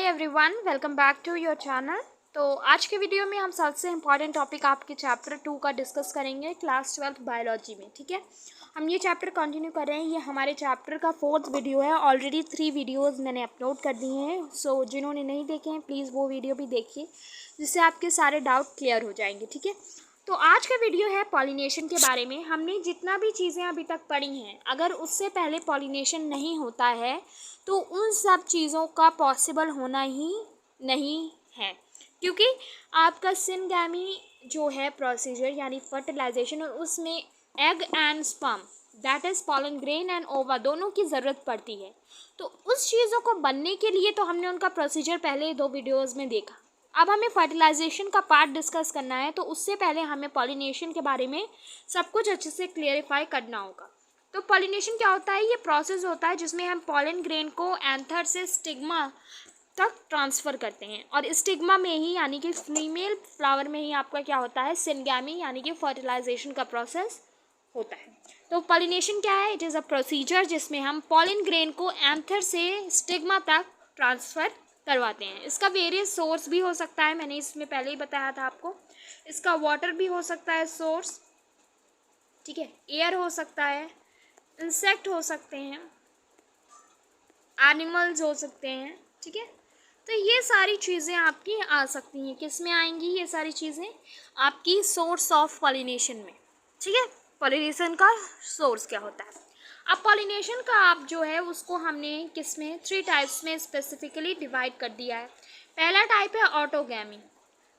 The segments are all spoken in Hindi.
Everyone, welcome back to your channel. तो आज के वीडियो में हम सबसे इम्पॉर्टेंट टॉपिक आपके चैप्टर 2 का डिस्कस करेंगे क्लास 12 बायोलॉजी में। ठीक है, हम ये चैप्टर कंटिन्यू कर रहे हैं। ये हमारे चैप्टर का 4th वीडियो है। ऑलरेडी 3 वीडियोस मैंने अपलोड कर दिए हैं। सो जिन्होंने नहीं देखे हैं प्लीज़ वो वीडियो भी देखिए, जिससे आपके सारे डाउट क्लियर हो जाएंगे। ठीक है, तो आज का वीडियो है पॉलिनेशन के बारे में। हमने जितना भी चीज़ें अभी तक पढ़ी हैं, अगर उससे पहले पॉलिनेशन नहीं होता है तो उन सब चीज़ों का पॉसिबल होना ही नहीं है, क्योंकि आपका सिनगैमी जो है प्रोसीजर यानी फर्टिलाइजेशन, और उसमें egg and sperm that is pollen grain and ओवा दोनों की ज़रूरत पड़ती है। तो उस चीज़ों को बनने के लिए तो हमने उनका प्रोसीजर पहले 2 वीडियोज़ में देखा। अब हमें फर्टिलाइजेशन का पार्ट डिस्कस करना है, तो उससे पहले हमें पॉलिनेशन के बारे में सब कुछ अच्छे से क्लियरिफाई करना होगा। तो पॉलिनेशन क्या होता है? ये प्रोसेस होता है जिसमें हम पॉलन ग्रेन को एंथर से स्टिग्मा तक ट्रांसफ़र करते हैं, और स्टिग्मा में ही यानी कि फीमेल फ्लावर में ही आपका क्या होता है, सिनगैमी यानी कि फर्टिलाइजेशन का प्रोसेस होता है। तो पॉलिनेशन क्या है? इट इज़ अ प्रोसीजर जिसमें हम पॉलन ग्रेन को एंथर से स्टिग्मा तक ट्रांसफ़र करवाते हैं। इसका वेरियस सोर्स भी हो सकता है, मैंने इसमें पहले ही बताया था आपको। इसका वाटर भी हो सकता है सोर्स, ठीक है, एयर हो सकता है, इंसेक्ट हो सकते हैं, एनिमल्स हो सकते हैं। ठीक है, तो ये सारी चीज़ें आपकी आ सकती हैं। किस में आएंगी ये सारी चीज़ें? आपकी सोर्स ऑफ पॉलिनेशन में। ठीक है, पॉलिनेशन का सोर्स क्या होता है? अब पॉलिनेशन का आप जो है उसको हमने किस में 3 टाइप्स में स्पेसिफिकली डिवाइड कर दिया है। पहला टाइप है ऑटोगैमी।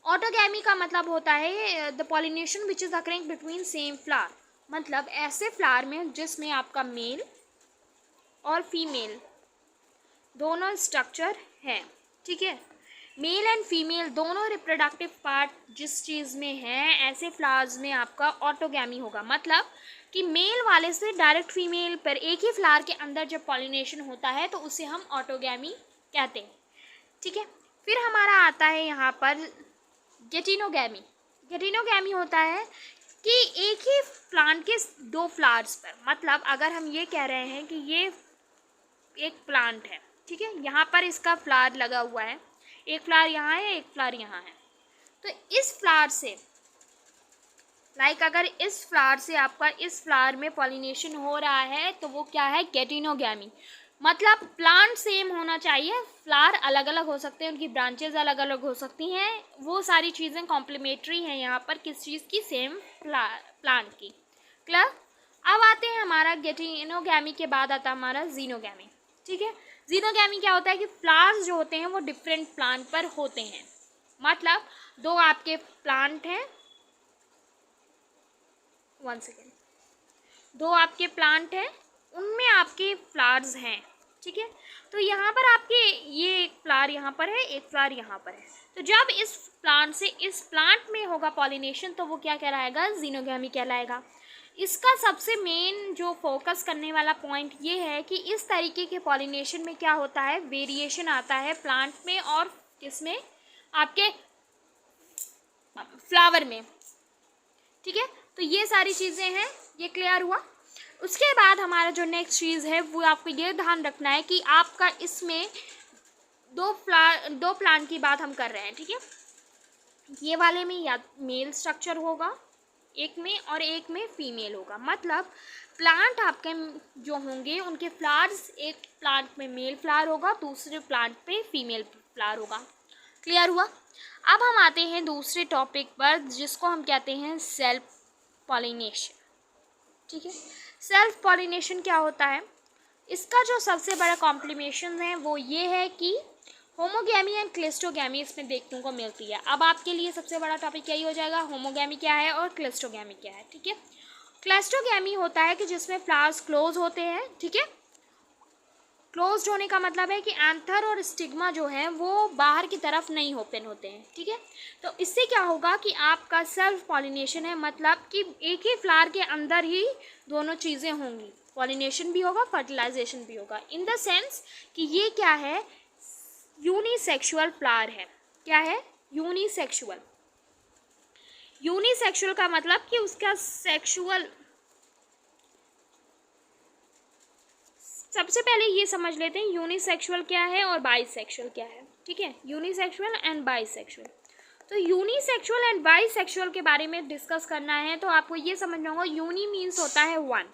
ऑटोगैमी का मतलब होता है the pollination which is occurring between same flower, मतलब ऐसे फ्लावर में जिसमें आपका मेल और फीमेल दोनों स्ट्रक्चर हैं। ठीक है, मेल एंड फीमेल दोनों रिप्रोडक्टिव पार्ट जिस चीज़ में है, ऐसे फ्लावर्स में आपका ऑटोगैमी होगा। मतलब कि मेल वाले से डायरेक्ट फीमेल पर एक ही फ्लावर के अंदर जब पॉलिनेशन होता है तो उसे हम ऑटोगैमी कहते हैं। ठीक है, फिर हमारा आता है यहाँ पर गेटिनोगैमी। गेटिनोगैमी होता है कि एक ही प्लांट के 2 फ्लावर्स पर, मतलब अगर हम ये कह रहे हैं कि ये एक प्लांट है, ठीक है, यहाँ पर इसका फ्लावर लगा हुआ है, एक फ्लावर यहाँ है, एक फ्लावर यहाँ है, तो इस फ्लावर से अगर इस फ्लावर से आपका इस फ्लावर में पॉलिनेशन हो रहा है तो वो क्या है? गेटिनोगैमी। मतलब प्लांट सेम होना चाहिए, फ्लावर अलग अलग हो सकते हैं, उनकी ब्रांचेज अलग अलग हो सकती हैं, वो सारी चीज़ें कॉम्प्लीमेंट्री हैं यहाँ पर किस चीज़ की? सेम प्लांट की। क्लियर? अब आते हैं हमारा गेटिनोगैमी के बाद आता है हमारा जीनोगैमी। ठीक है, जीनोगैमी क्या होता है कि फ्लावर्स जो होते हैं वो डिफरेंट प्लांट पर होते हैं। मतलब 2 आपके प्लांट हैं, 1 सेकेंड, 2 आपके प्लांट हैं, उनमें आपके फ्लावर्स हैं। ठीक है, तो यहाँ पर आपके ये एक फ्लावर यहाँ पर है, एक फ्लावर यहाँ पर है, तो जब इस प्लांट से इस प्लांट में होगा पॉलिनेशन तो वो क्या कहलाएगा? जीनोगैमी कहलाएगा। इसका सबसे मेन जो फोकस करने वाला पॉइंट ये है कि इस तरीके के पॉलिनेशन में क्या होता है? वेरिएशन आता है प्लांट में और किसमें? आपके फ्लावर में। ठीक है, तो ये सारी चीज़ें हैं, ये क्लियर हुआ। उसके बाद हमारा जो नेक्स्ट चीज़ है वो आपको ये ध्यान रखना है कि आपका इसमें 2 प्लांट की बात हम कर रहे हैं। ठीक है, ये वाले में या मेल स्ट्रक्चर होगा एक में और एक में फीमेल होगा। मतलब प्लांट आपके जो होंगे उनके फ्लावर्स, एक प्लांट में मेल फ्लावर होगा, दूसरे प्लांट पे फीमेल फ्लावर होगा। क्लियर हुआ? अब हम आते हैं दूसरे टॉपिक पर जिसको हम कहते हैं सेल्फ पॉलिनेशन। ठीक है, सेल्फ पॉलिनेशन क्या होता है? इसका जो सबसे बड़ा कॉम्प्लीमेशन है वो ये है कि होमोगैमी एंड क्लिस्टोगैमी इसमें देखने को मिलती है। अब आपके लिए सबसे बड़ा टॉपिक यही हो जाएगा, होमोगैमी क्या है और क्लिस्टोगैमी क्या है। ठीक है, क्लिस्टोगैमी होता है कि जिसमें फ्लावर्स क्लोज होते हैं। ठीक है, क्लोज्ड होने का मतलब है कि एंथर और स्टिग्मा जो है वो बाहर की तरफ नहीं ओपन होते हैं। ठीक है, तो इससे क्या होगा कि आपका सेल्फ पॉलिनेशन है, मतलब कि एक ही फ्लावर के अंदर ही दोनों चीज़ें होंगी, पॉलिनेशन भी होगा, फर्टिलाइजेशन भी होगा। इन द सेंस कि ये क्या है? यूनिसेक्सुअल फ्लावर है। क्या है? यूनिसेक्सुअल। यूनिसेक्सुअल का मतलब कि उसका सबसे पहले ये समझ लेते हैं यूनिसेक्सुअल क्या है और बाईसेक्सुअल क्या है, ठीक है। यूनिसेक्सुअल एंड बाईसेक्सुअल, तो यूनिसेक्सुअल एंड बाईसेक्सुअल के बारे में डिस्कस करना है तो आपको ये समझना होगा यूनि मीन्स होता है वन,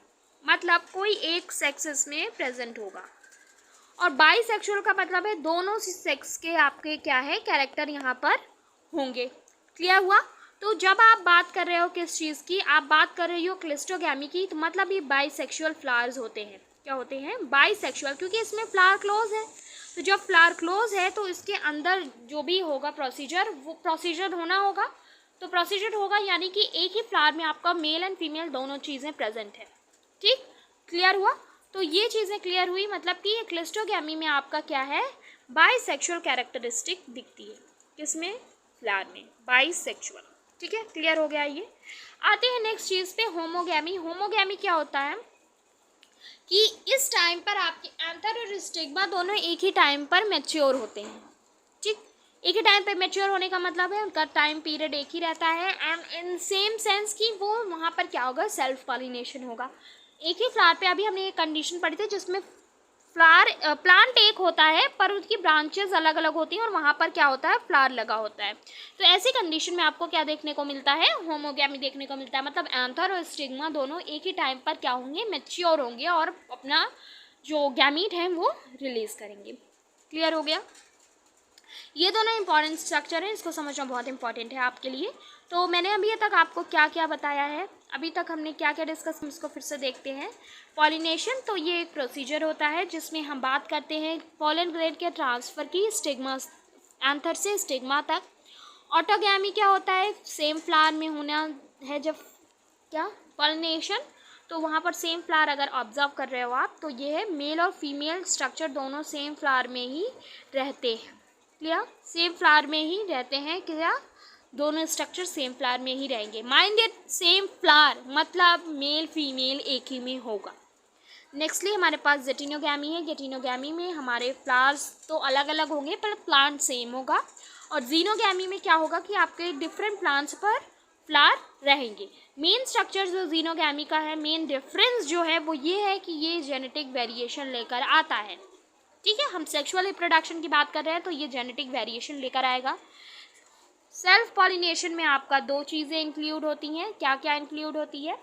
मतलब कोई एक सेक्स इसमें प्रेजेंट होगा, और बाईसेक्सुअल का मतलब है दोनों सेक्स के आपके क्या है कैरेक्टर यहाँ पर होंगे। क्लियर हुआ? तो जब आप बात कर रहे हो किस चीज़ की, आप बात कर रहे हो क्लिस्टोगैमी की, तो मतलब ये बाईसेक्सुअल फ्लावर्स होते हैं। क्या होते हैं? बाईसेक्सुअल, क्योंकि इसमें फ्लावर क्लोज है। तो जब फ्लावर क्लोज है तो इसके अंदर जो भी होगा प्रोसीजर, वो प्रोसीजर होना होगा। तो प्रोसीजर होगा यानी कि एक ही फ्लावर में आपका मेल एंड फीमेल दोनों चीज़ें प्रेजेंट है। ठीक, क्लियर हुआ? तो ये चीज़ें क्लियर हुई, मतलब कि ये क्लिस्टोगैमी में आपका क्या है, बाईसेक्सुअल कैरेक्टरिस्टिक दिखती है। किसमें? फ्लावर में, बाईसेक्सुअल। ठीक है, क्लियर हो गया ये। आते हैं नेक्स्ट चीज़ पे, होमोगैमी। होमोगैमी क्या होता है कि इस टाइम पर आपके एंथर और स्टिग्मा दोनों एक ही टाइम पर मैच्योर होते हैं। ठीक, एक ही टाइम पे मैच्योर होने का मतलब है उनका टाइम पीरियड एक ही रहता है, एंड इन सेम सेंस कि वो वहाँ पर क्या होगा, सेल्फ पॉलिनेशन होगा। एक ही फ्लावर पे अभी हमने एक कंडीशन पढ़ी थी जिसमें फ्लावर प्लांट एक होता है पर उसकी ब्रांचेस अलग अलग होती हैं और वहाँ पर क्या होता है, फ्लावर लगा होता है। तो ऐसी कंडीशन में आपको क्या देखने को मिलता है, होमोगैमी देखने को मिलता है, मतलब एंथर और स्टिग्मा दोनों एक ही टाइम पर क्या होंगे, मैच्योर होंगे और अपना जो गैमीट है वो रिलीज करेंगे। क्लियर हो गया? ये दोनों इंपॉर्टेंट स्ट्रक्चर है, इसको समझना बहुत इंपॉर्टेंट है आपके लिए। तो मैंने अभी तक आपको क्या क्या बताया है, अभी तक हमने क्या क्या डिस्कस, हम इसको फिर से देखते हैं। पॉलिनेशन, तो ये एक प्रोसीजर होता है जिसमें हम बात करते हैं पॉलन ग्रेन के ट्रांसफ़र की स्टिग्मा, एंथर से स्टिग्मा तक। ऑटोगैमी क्या होता है, सेम फ्लावर में होना है जब क्या पॉलिनेशन, तो वहाँ पर सेम फ्लावर अगर ऑब्जर्व कर रहे हो आप, तो ये है मेल और फीमेल स्ट्रक्चर दोनों सेम फ्लावर में ही रहते हैं। क्लियर? सेम फ्लावर में ही रहते हैं, क्या दोनों स्ट्रक्चर सेम फ्लावर में ही रहेंगे। माइंड इट, सेम फ्लावर मतलब मेल फीमेल एक ही में होगा। नेक्स्टली हमारे पास जेटिनोगैमी है। जेटिनोगैमी में हमारे फ्लावर्स तो अलग अलग होंगे पर प्लांट सेम होगा, और जीनोगैमी में क्या होगा कि आपके डिफरेंट प्लांट्स पर फ्लावर रहेंगे। मेन स्ट्रक्चर जो जीनोगैमी का है, मेन डिफरेंस जो है वो ये है कि ये जेनेटिक वेरिएशन लेकर आता है। ठीक है, हम सेक्सुअल रिप्रोडक्शन की बात कर रहे हैं तो ये जेनेटिक वेरिएशन लेकर आएगा। सेल्फ पॉलिनेशन में आपका दो चीज़ें इंक्लूड होती हैं। क्या क्या इंक्लूड होती है?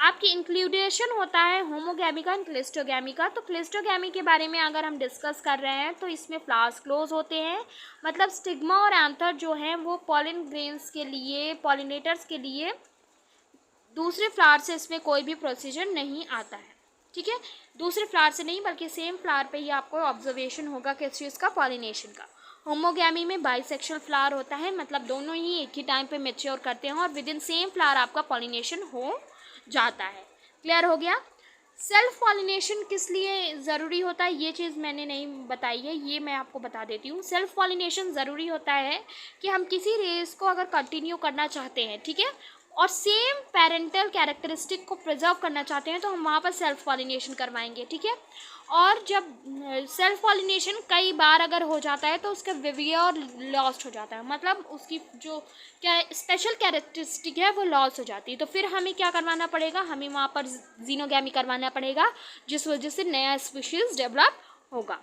आपकी इंक्लूडेशन होता है होमोगैमी का एंड क्लिस्टोगैमी का। तो क्लिस्टोगैमी के बारे में अगर हम डिस्कस कर रहे हैं तो इसमें फ्लावर्स क्लोज होते हैं, मतलब स्टिग्मा और एंथर जो हैं वो पॉलिन ग्रेन्स के लिए, पॉलिनेटर्स के लिए दूसरे फ्लावर से इसमें कोई भी प्रोसीजर नहीं आता है। ठीक है, दूसरे फ्लावर से नहीं बल्कि सेम फ्लावर पे ही आपको ऑब्जर्वेशन होगा किस चीज़ का, पॉलिनेशन का। होमोगैमी में बाइसेक्सुअल फ्लावर होता है, मतलब दोनों ही एक ही टाइम पे मैच्योर करते हैं और विद इन सेम फ्लावर आपका पॉलिनेशन हो जाता है। क्लियर हो गया? सेल्फ पॉलिनेशन किस लिए ज़रूरी होता है ये चीज़ मैंने नहीं बताई है, ये मैं आपको बता देती हूँ। सेल्फ पॉलिनेशन ज़रूरी होता है कि हम किसी रेस को अगर कंटिन्यू करना चाहते हैं, ठीक है, और सेम पेरेंटल कैरेक्टरिस्टिक को प्रिजर्व करना चाहते हैं तो हम वहाँ पर सेल्फ पॉलिनेशन करवाएंगे। ठीक है, और जब सेल्फ पॉलिनेशन कई बार अगर हो जाता है तो उसका विवियर लॉस्ट हो जाता है, मतलब उसकी जो क्या स्पेशल कैरेक्टरिस्टिक है वो लॉस हो जाती है। तो फिर हमें क्या करवाना पड़ेगा, हमें वहाँ पर जीनोगैमी करवाना पड़ेगा, जिस वजह से नया स्पीशीज़ डेवलप होगा।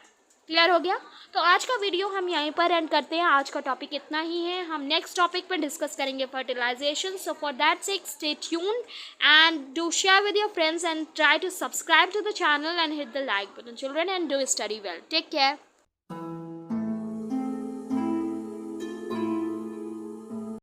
क्लियर हो गया? तो आज का वीडियो हम यहीं पर एंड करते हैं। आज का टॉपिक इतना ही है, हम नेक्स्ट टॉपिक पर डिस्कस करेंगे fertilisation. So for that sake stay tuned and do share with your friends and try to subscribe to the channel and hit the like button children and do study well. Take care.